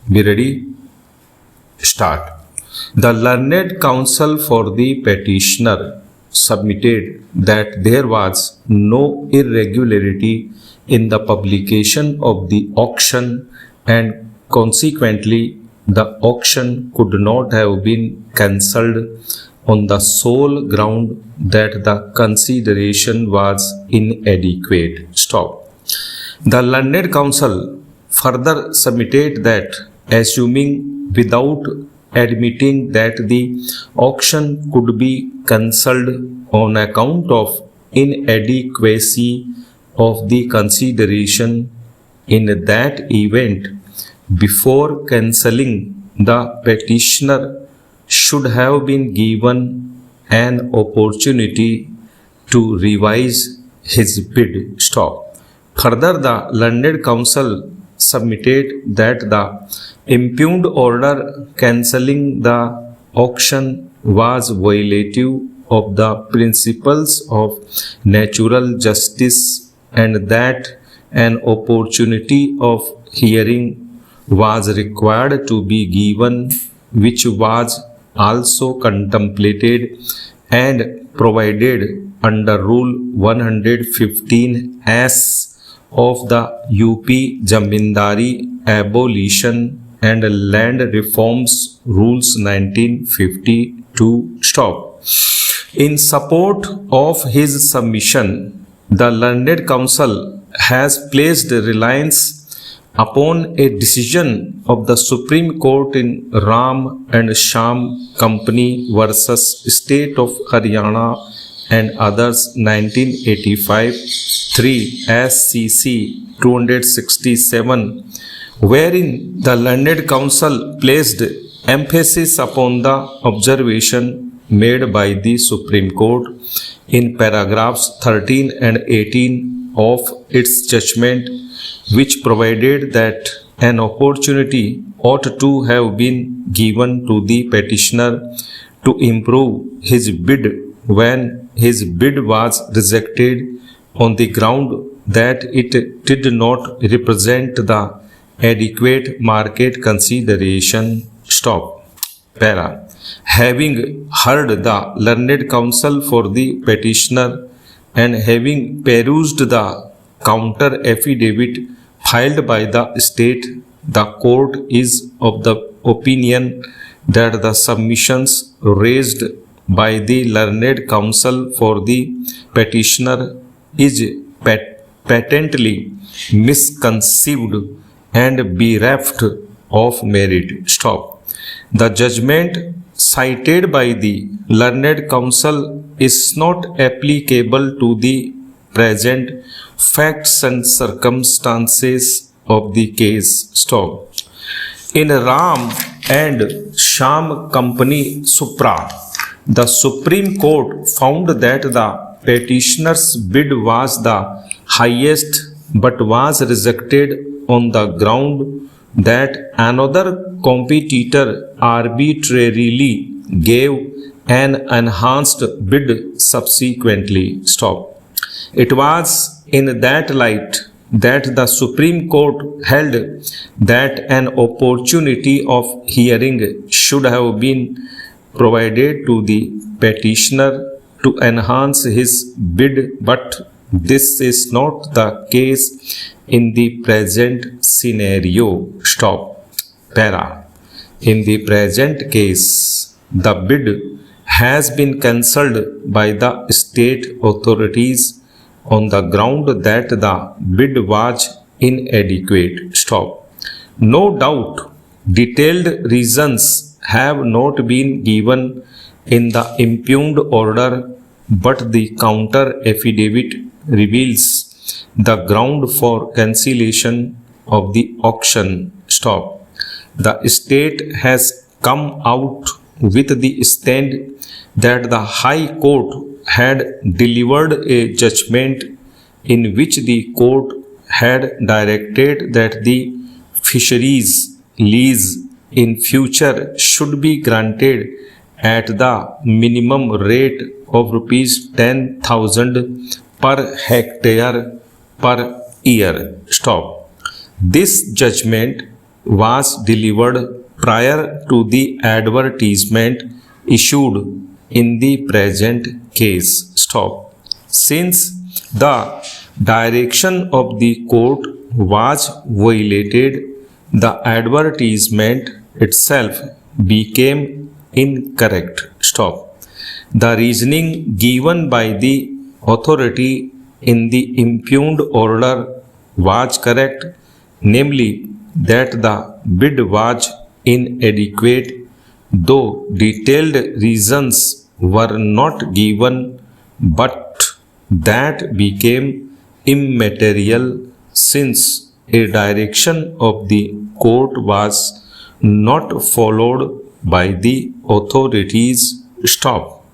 Be ready? Start. The learned counsel for the petitioner submitted that there was no irregularity in the publication of the auction, and consequently the auction could not have been cancelled on the sole ground that the consideration was inadequate. Stop. The learned counsel further submitted that, assuming without admitting that the auction could be cancelled on account of inadequacy of the consideration, in that event, before cancelling, the petitioner should have been given an opportunity to revise his bid. Stop. Further, the learned counsel submitted that the impugned order cancelling the auction was violative of the principles of natural justice, and that an opportunity of hearing was required to be given, which was also contemplated and provided under Rule 115S of the UP Jamindari Abolition and Land Reforms Rules 1952. Stop. In support of his submission, the learned counsel has placed reliance upon a decision of the Supreme Court in Ram and Sham Company versus State of Haryana and others 1985 3 SCC 267, wherein the learned counsel placed emphasis upon the observation made by the Supreme Court in paragraphs 13 and 18 of its judgment, which provided that an opportunity ought to have been given to the petitioner to improve his bid when his bid was rejected on the ground that it did not represent the adequate market consideration. Stop. Para. Having heard the learned counsel for the petitioner and having perused the counter affidavit filed by the state, the court is of the opinion that the submissions raised by the learned counsel for the petitioner is patently misconceived and bereft of merit. Stop. The judgment cited by the learned counsel is not applicable to the present facts and circumstances of the case. Stop. In Ram and Sham Company Supra, the Supreme Court found that the petitioner's bid was the highest but was rejected on the ground that another competitor arbitrarily gave an enhanced bid subsequently. Stop. It was in that light that the Supreme Court held that an opportunity of hearing should have been provided to the petitioner to enhance his bid, but this is not the case in the present scenario. Stop. Para. In the present case, the bid has been cancelled by the state authorities on the ground that the bid was inadequate. Stop. No doubt, detailed reasons have not been given in the impugned order, but the counter affidavit reveals the ground for cancellation of the auction. Stop. The state has come out with the stand that the High Court had delivered a judgment in which the court had directed that the fisheries lease in future should be granted at the minimum rate of rupees 10,000 per hectare per year. Stop. This judgment was delivered prior to the advertisement issued in the present case. Stop. Since the direction of the court was violated, the advertisement itself became incorrect. Stop. The reasoning given by the authority in the impugned order was correct, namely that the bid was inadequate, though detailed reasons were not given, but that became immaterial since a direction of the court was not followed by the authorities. Stop.